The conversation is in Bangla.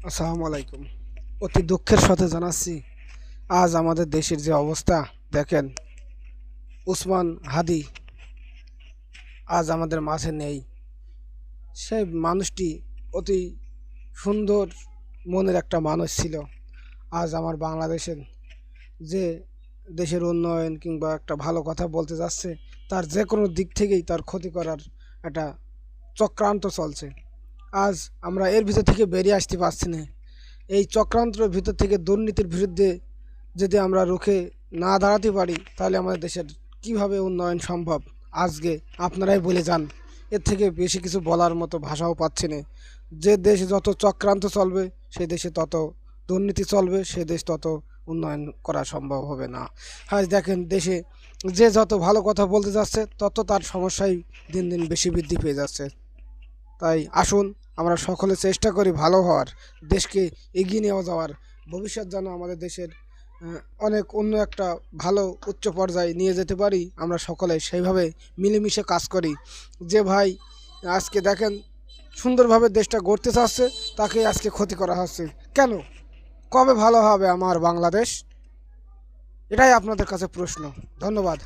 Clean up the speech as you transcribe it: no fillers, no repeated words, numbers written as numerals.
আসসালামু আলাইকুম। অতি দুঃখের সাথে জানাচ্ছি, আজ আমাদের দেশের যে অবস্থা দেখেন, উসমান হাদি আজ আমাদের মাঝে নেই। সেই মানুষটি অতি সুন্দর মনের একটা মানুষ ছিল। আজ আমার বাংলাদেশের যে দেশের উন্নয়ন কিংবা একটা ভালো কথা বলতে যাচ্ছে, তার যে কোনো দিক থেকেই তার ক্ষতি করার একটা চক্রান্ত চলছে। আজ আমরা এর ভিতর থেকে বেরিয়ে আসতে পারছি না। এই চক্রান্তের ভিতর থেকে দুর্নীতির বিরুদ্ধে যদি আমরা রুখে না দাঁড়াতে পারি, তাহলে আমাদের দেশের কিভাবে উন্নয়ন সম্ভব আজকে আপনারাই বলে যান। এর থেকে বেশি কিছু বলার মতো ভাষাও পাচ্ছি না। যে দেশে যত চক্রান্ত চলবে, সেই দেশে তত দুর্নীতি চলবে, সে দেশ তত উন্নয়ন করা সম্ভব হবে না। আজ দেখেন, দেশে যে যত ভালো কথা বলতে যাচ্ছে, তত তার সমস্যাই দিন দিন বেশি বৃদ্ধি পেয়ে যাচ্ছে। তাই আসুন, আমরা সকলে চেষ্টা করি ভালো হওয়ার, দেশকে এগিয়ে নিয়ে যাওয়ার, ভবিষ্যৎ যেন আমাদের দেশের অনেক অন্য একটা ভালো উচ্চ পর্যায়ে নিয়ে যেতে পারি। আমরা সকলে সেইভাবে মিলেমিশে কাজ করি। যে ভাই আজকে দেখেন সুন্দরভাবে দেশটা গড়তে চাচ্ছে, তাকে আজকে ক্ষতি করা হচ্ছে কেন? কবে ভালো হবে আমার বাংলাদেশ? এটাই আপনাদের কাছে প্রশ্ন। ধন্যবাদ।